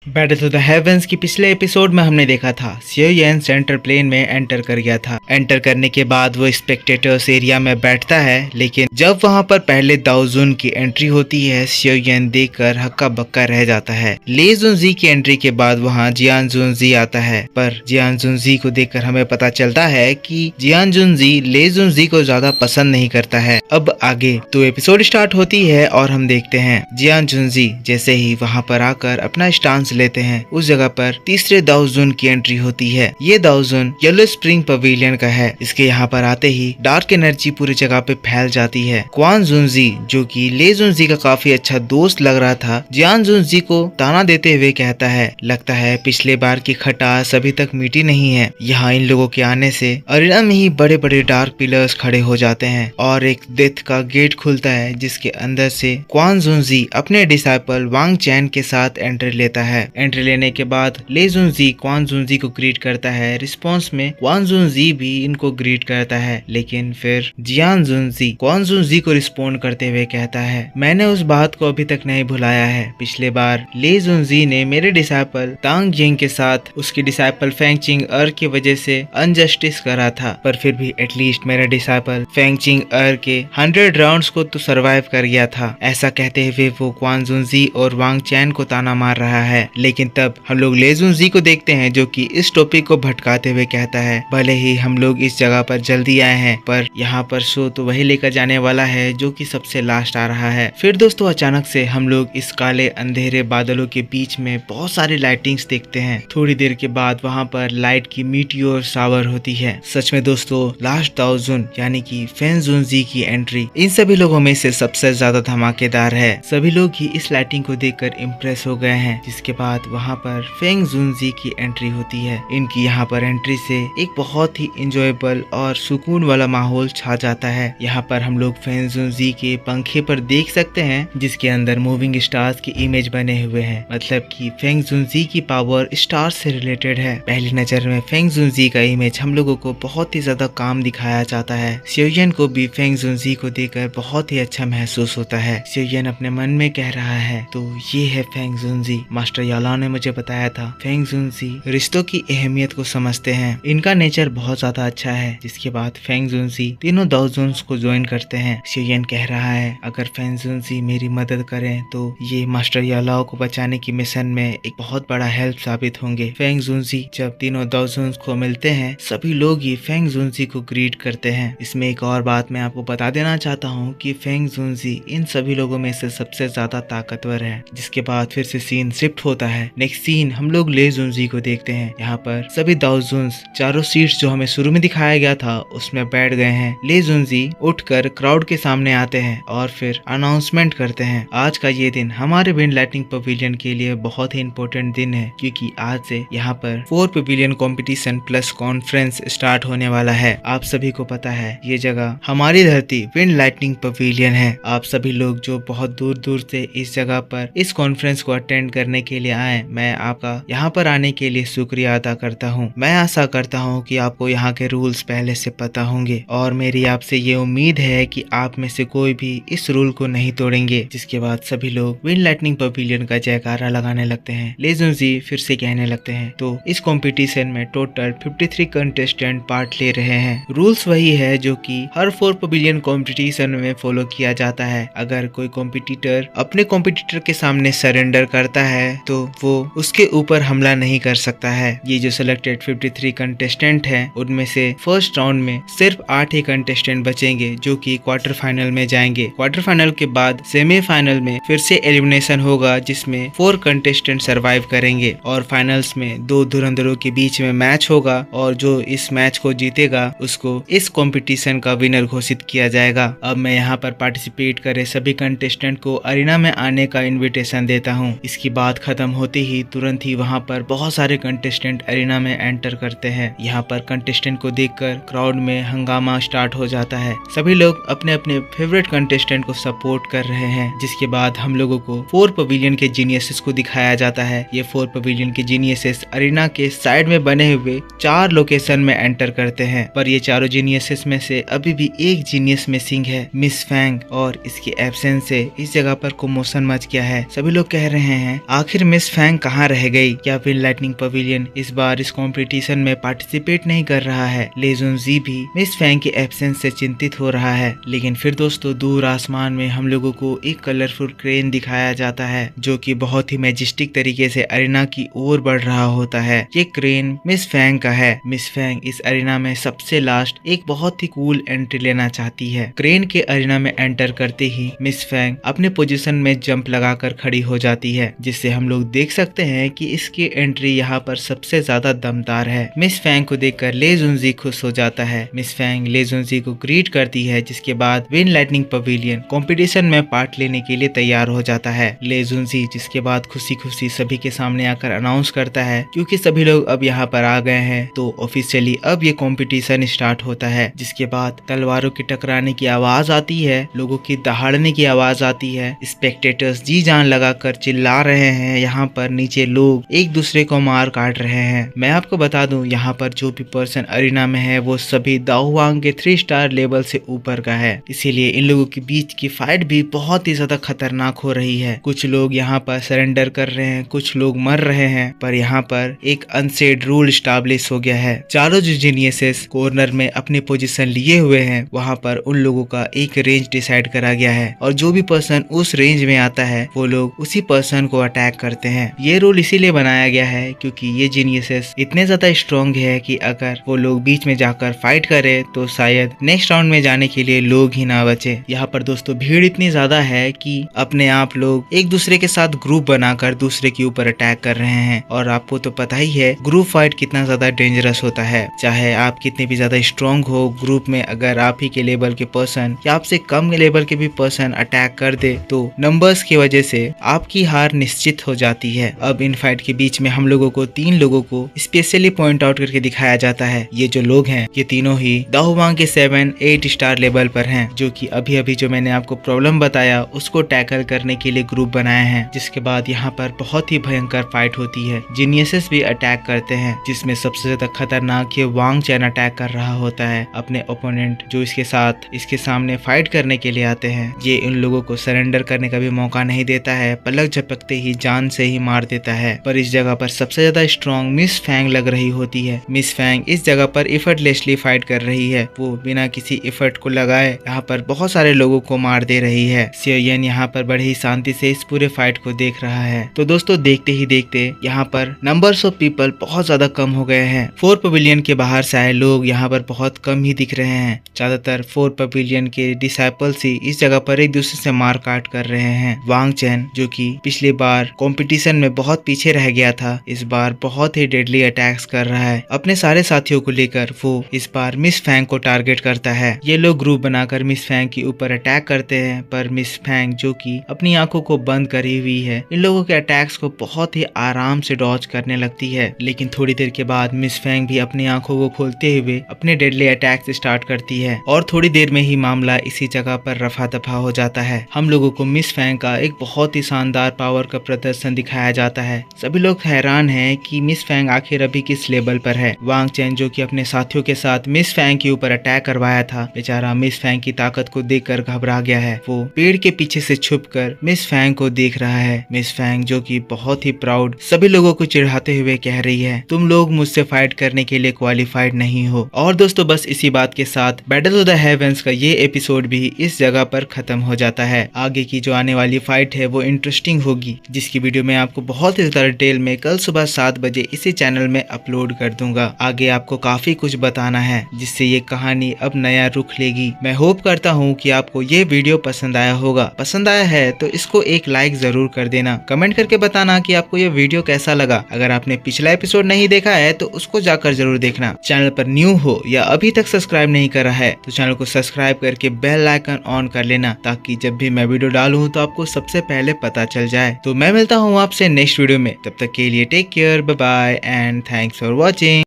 Battle of the heavens की पिछले episode में हमने देखा था सियो येन सेंट्रल प्लेन में एंटर कर गया था। एंटर करने के बाद वो स्पेक्टेटर्स एरिया में बैठता है, लेकिन जब वहां पर पहले दाओ जुन की एंट्री होती है सियो येन देखकर हक्का बक्का रह जाता है। ले जुनजी की एंट्री के बाद वहां जियान जुनजी आता है, पर जियान जुनजी को देखकर हमें पता चलता है कि जियान जुनजी ले जुनजी को ज्यादा पसंद नहीं करता है। अब आगे तो एपिसोड स्टार्ट होती है और हम देखते हैं जियान जुनजी जैसे ही वहां पर आकर अपना स्टांस लेते हैं, उस जगह पर तीसरे दाओ जुन की एंट्री होती है। ये दाओ जुन येलो स्प्रिंग पवेलियन का है। इसके यहाँ पर आते ही डार्क एनर्जी पूरी जगह पे फैल जाती है। क्वान जुनजी जो कि ले जुनजी का काफी अच्छा दोस्त लग रहा था, जियान जुनजी को ताना देते हुए कहता है, लगता है पिछले बार की खटास अभी तक मिटी नहीं है। यहाँ इन लोगों के आने से अरीना में ही बड़े बड़े डार्क पिलर्स खड़े हो जाते हैं और एक डेथ का गेट खुलता है, जिसके अंदर से क्वान जुनजी अपने डिसाइपल वांग चैन के साथ एंट्री लेता है। एंट्री लेने के बाद ले जुनजी क्वान जुनजी को ग्रीट करता है। रिस्पॉन्स में क्वान जुनजी भी इनको ग्रीट करता है, लेकिन फिर जियान जुनजी क्वान जुनजी को रिस्पॉन्ड करते हुए कहता है, मैंने उस बात को अभी तक नहीं भुलाया है। पिछले बार ले जुनजी ने मेरे डिसाइपल तांग यिंग के साथ उसके डिसाइपल फेंगचिंग की वजह से अनजस्टिस करा था, पर फिर भी एटलीस्ट मेरा डिसाइपल फेंगचिंग के 100 राउंड्स को तो सरवाइव कर गया था। ऐसा कहते हुए वो क्वान जुनजी और वांग चैन को ताना मार रहा है, लेकिन तब हम लोग ले जुनजी को देखते हैं जो कि इस टॉपिक को भटकाते हुए कहता है, भले ही हम लोग इस जगह पर जल्दी आए हैं, पर यहाँ पर शो तो वही लेकर जाने वाला है जो कि सबसे लास्ट आ रहा है। फिर दोस्तों अचानक से हम लोग इस काले अंधेरे बादलों के बीच में बहुत सारी लाइटिंग्स देखते हैं। थोड़ी देर के बाद वहाँ पर लाइट की मीटियोर शावर होती है। सच में दोस्तों लास्ट दाओ जुन यानी कि फेंग जुनजी की एंट्री इन सभी लोगों में से सबसे ज्यादा धमाकेदार है। सभी लोग ही इस लाइटिंग को देखकर इम्प्रेस हो गए हैं। जिसके बाद वहाँ पर फेंग जुनजी की एंट्री होती है। इनकी यहाँ पर एंट्री से एक बहुत ही इंजॉयबल और सुकून वाला माहौल छा जाता है। यहाँ पर हम लोग फेंग जुनजी के पंखे पर देख सकते हैं, जिसके अंदर मूविंग स्टार्स की इमेज बने हुए हैं। मतलब कि फेंग जुनजी की पावर स्टार से रिलेटेड है। पहली नजर में फेंग जुनजी का इमेज हम लोगों को बहुत ही ज्यादा काम दिखाया जाता है। सियो येन को भी फेंग जुनजी को देखकर बहुत ही अच्छा महसूस होता है। सियो येन अपने मन में कह रहा है, तो ये है फेंग जुनजी। मास्टर याला ने मुझे बताया था फेंग जुनजी रिश्तों की अहमियत को समझते हैं। इनका नेचर बहुत ज्यादा अच्छा है। जिसके बाद फेंग जुनजी तीनों दाओ जुन्स को ज्वाइन करते हैं। सियो येन कह रहा है, अगर फेंग जुनजी मेरी मदद करें तो ये मास्टर यालाओ को बचाने की मिशन में एक बहुत बड़ा हेल्प साबित होंगे। फेंग जुनजी जब तीनों दाओ जुन्स को मिलते हैं, सभी लोग ही फेंग जुनजी को ग्रीट करते हैं। इसमें एक और बात मैं आपको बता देना चाहता हूँ कि फेंग जुनजी इन सभी लोगों में से सबसे ज्यादा ताकतवर है। जिसके बाद फिर से सीन शिफ्ट होता है। नेक्स्ट सीन हम लोग ले जुनजी को देखते हैं। यहाँ पर सभी दाओ जुन्स चारों सीट्स जो हमें शुरू में दिखाया गया था उसमें बैठ गए हैं। ले जुनजी उठकर क्राउड के सामने आते हैं और फिर अनाउंसमेंट करते हैं, आज का ये दिन हमारे विंड लाइटनिंग पवेलियन के लिए बहुत ही इम्पोर्टेंट दिन है, क्योंकि आज से यहाँ पर 4 pavilion competition plus conference start होने वाला है। आप सभी को पता है ये जगह हमारी धरती विंड लाइटनिंग पवेलियन है। आप सभी लोग जो बहुत दूर दूर से इस जगह पर इस कॉन्फ्रेंस को अटेंड करने के लिए आए, मैं आपका यहाँ पर आने के लिए शुक्रिया अदा करता हूँ। मैं आशा करता हूँ कि आपको यहाँ के रूल्स पहले से पता होंगे और मेरी आपसे ये उम्मीद है कि आप में से कोई भी इस रूल को नहीं तोड़ेंगे। जिसके बाद सभी लोग विंड लाइटनिंग पवेलियन का जयकारा लगाने लगते हैं। ले जुनजी फिर से कहने लगते हैं, तो इस कंपटीशन में टोटल 53 कंटेस्टेंट पार्ट ले रहे हैं। रूल्स वही है जो कि हर 4 पवेलियन कंपटीशन में फॉलो किया जाता है। अगर कोई कॉम्पिटिटर अपने कॉम्पिटिटर के सामने सरेंडर करता है तो वो उसके ऊपर हमला नहीं कर सकता है। ये जो सिलेक्टेड 53 कंटेस्टेंट हैं, उनमें से फर्स्ट राउंड में सिर्फ 8 ही कंटेस्टेंट बचेंगे जो कि क्वार्टर फाइनल में जाएंगे। क्वार्टर फाइनल के बाद सेमीफाइनल में फिर से एलिमिनेशन होगा, जिसमें 4 कंटेस्टेंट सरवाइव करेंगे और फाइनल्स में 2 धुरंधरों के बीच में मैच होगा और जो इस मैच को जीतेगा उसको इस कंपटीशन का विनर घोषित किया जाएगा। अब मैं यहाँ पर पार्टिसिपेट करे सभी कंटेस्टेंट को अरीना में आने का इनविटेशन देता हूँ। इसकी बात खत्म होते ही तुरंत ही वहाँ पर बहुत सारे कंटेस्टेंट अरीना में एंटर करते हैं। यहाँ पर कंटेस्टेंट को देखकर क्राउड में हंगामा स्टार्ट हो जाता है। सभी लोग अपने अपने फेवरेट कंटेस्टेंट को सपोर्ट कर रहे हैं। जिसके बाद हम लोगों को 4 पवेलियन के जीनियसेस को दिखाया जाता है। ये 4 पवेलियन के जीनियसेस अरीना के साइड में बने हुए 4 लोकेशन में एंटर करते हैं, पर ये चारों जीनियसेस में से अभी भी एक जीनियस मिसिंग है, मिस फैंग, और इसके एब्सेंस से इस जगह पर कमोशन मच गया है। सभी लोग कह रहे हैं आखिर मिस मिस फैंग कहाँ रह गई? क्या विन लाइटनिंग पवेलियन इस बार इस कंपटीशन में पार्टिसिपेट नहीं कर रहा है? ले जुनजी भी मिस फैंग के एब्सेंस से चिंतित हो रहा है। लेकिन फिर दोस्तों दूर आसमान में हम लोगों को एक कलरफुल क्रेन दिखाया जाता है जो कि बहुत ही मैजेस्टिक तरीके से अरीना की ओर बढ़ रहा होता है। ये क्रेन मिस फैंग का है। मिस फैंग इस अरीना में सबसे लास्ट एक बहुत ही कूल एंट्री लेना चाहती है। क्रेन के अरीना में एंटर करते ही मिस फैंग अपने पोजीशन में जंप लगाकर खड़ी हो जाती है, जिससे हम लोग देख सकते हैं कि इसकी एंट्री यहाँ पर सबसे ज्यादा दमदार है। मिस फैंग को देखकर ले जुनजी खुश हो जाता है। मिस फैंग ले जुनजी को ग्रीट करती है, जिसके बाद विन लाइटनिंग पवेलियन कंपटीशन में पार्ट लेने के लिए तैयार हो जाता है। ले जुनजी जिसके बाद खुशी खुशी सभी के सामने आकर अनाउंस करता है क्योंकि सभी लोग अब यहाँ पर आ गए हैं तो ऑफिशियली अब ये कंपटीशन स्टार्ट होता है। जिसके बाद तलवारों के टकराने की आवाज आती है, लोगों की दहाड़ने की आवाज आती है, स्पेक्टेटर्स जी जान लगाकर चिल्ला रहे हैं। यहाँ पर नीचे लोग एक दूसरे को मार काट रहे हैं। मैं आपको बता दूं यहाँ पर जो भी पर्सन अरीना में है वो सभी दाओ वांग के 3 स्टार लेवल से ऊपर का है, इसीलिए इन लोगों के बीच की फाइट भी बहुत ही ज्यादा खतरनाक हो रही है। कुछ लोग यहाँ पर सरेंडर कर रहे हैं, कुछ लोग मर रहे हैं, पर यहाँ पर एक अनसेड रूल स्टैब्लिश हो गया है। चारों जो जीनियसेस कॉर्नर में अपनी पोजीशन लिए हुए हैं वहाँ पर उन लोगों का एक रेंज डिसाइड करा गया है और जो भी पर्सन उस रेंज में आता है वो लोग उसी पर्सन को अटैक करते हैं। ये रूल इसीलिए बनाया गया है क्योंकि ये जीनियसेस इतने ज्यादा स्ट्रॉन्ग है कि अगर वो लोग बीच में जाकर फाइट करे तो शायद नेक्स्ट राउंड में जाने के लिए लोग ही ना बचे। यहाँ पर दोस्तों भीड़ इतनी ज्यादा है कि अपने आप लोग एक दूसरे के साथ ग्रुप बनाकर दूसरे के ऊपर अटैक कर रहे हैं और आपको तो पता ही है ग्रुप फाइट कितना ज्यादा डेंजरस होता है। चाहे आप कितने भी ज्यादा स्ट्रॉन्ग हो, ग्रुप में अगर आप ही के लेवल के पर्सन या आपसे कम लेवल के भी पर्सन अटैक कर दे तो नंबर्स की वजह से आपकी हार निश्चित हो जाती है। अब इन फाइट के बीच में हम लोगों को 3 लोगों को स्पेशली पॉइंट आउट करके दिखाया जाता है। ये जो लोग हैं ये तीनों ही दाओ वांग के 7-8 स्टार लेवल पर हैं, जो कि अभी अभी जो मैंने आपको प्रॉब्लम बताया उसको टैकल करने के लिए ग्रुप बनाए हैं। जिसके बाद यहाँ पर बहुत ही भयंकर फाइट होती है। जीनियसेस भी अटैक करते हैं, जिसमें सबसे ज्यादा खतरनाक ये वांग चैन अटैक कर रहा होता है अपने ओपोनेंट जो इसके सामने फाइट करने के लिए आते हैं। ये इन लोगों को सरेंडर करने का भी मौका नहीं देता है, पलक झपकते ही जान से ही मार देता है। पर इस जगह पर सबसे ज्यादा स्ट्रॉन्ग मिस फैंग लग रही होती है। मिस फैंग इस जगह पर एफर्टलेसली फाइट कर रही है, वो बिना किसी एफर्ट को लगाए यहाँ पर बहुत सारे लोगों को मार दे रही है। सियो येन यहाँ पर बड़ी ही शांति से इस पूरे फाइट को देख रहा है। तो दोस्तों देखते ही देखते यहाँ पर नंबर्स ऑफ पीपल बहुत ज्यादा कम हो गए हैं। 4 पवेलियन के बाहर से आए लोग यहाँ पर बहुत कम ही दिख रहे हैं। ज्यादातर 4 पवेलियन के डिसाइपल्स ही इस जगह पर एक दूसरे से मार काट कर रहे हैं। वांग चैन जो कि पिछली बार कंपटीशन में बहुत पीछे रह गया था, इस बार बहुत ही डेडली अटैक्स कर रहा है। अपने सारे साथियों को लेकर वो इस बार मिस फैंग को टारगेट करता है। ये लोग ग्रुप बनाकर मिस फैंग के ऊपर अटैक करते हैं, पर मिस फैंग जो कि अपनी आंखों को बंद करी हुई है इन लोगों के अटैक्स को बहुत ही आराम से डॉज करने लगती है। लेकिन थोड़ी देर के बाद मिस फैंग भी अपनी आंखों को खोलते हुए अपने डेडली अटैक्स स्टार्ट करती है और थोड़ी देर में ही मामला इसी जगह पर रफा दफा हो जाता है। हम लोगों को मिस फैंग का एक बहुत ही शानदार पावर का प्रदर्शन दिखाया जाता है। सभी लोग हैरान हैं कि मिस फैंग आखिर अभी किस लेवल पर है। वांग चैन जो कि अपने साथियों के साथ मिस फैंग के ऊपर अटैक करवाया था, बेचारा मिस फैंग की ताकत को देखकर घबरा गया है। वो पेड़ के पीछे से छुपकर मिस फैंग को देख रहा है। मिस फैंग जो कि बहुत ही प्राउड सभी लोगों को चिढ़ाते हुए कह रही है, तुम लोग मुझसे फाइट करने के लिए क्वालिफाइड नहीं हो। और दोस्तों बस इसी बात के साथ बैटल ऑफ द हेवेंस का ये एपिसोड भी इस जगह पर खत्म हो जाता है। आगे की जो आने वाली फाइट है वो इंटरेस्टिंग होगी, जिसकी वीडियो मैं आपको बहुत ही ज्यादा डिटेल में कल सुबह 7 बजे इसी चैनल में अपलोड कर दूंगा। आगे आपको काफी कुछ बताना है जिससे ये कहानी अब नया रुख लेगी। मैं होप करता हूँ कि आपको ये वीडियो पसंद आया होगा। पसंद आया है तो इसको एक लाइक जरूर कर देना। कमेंट करके बताना कि आपको ये वीडियो कैसा लगा। अगर आपने पिछला एपिसोड नहीं देखा है तो उसको जाकर जरूर देखना। चैनल पर न्यू हो या अभी तक सब्सक्राइब नहीं करा है तो चैनल को सब्सक्राइब करके बेल आइकन ऑन कर लेना, ताकि जब भी मैं वीडियो डालूं तो आपको सबसे पहले पता चल जाए। तो मैं मिलता हूँ आपसे नेक्स्ट वीडियो में, तब तक के लिए take care, bye bye and thanks for watching.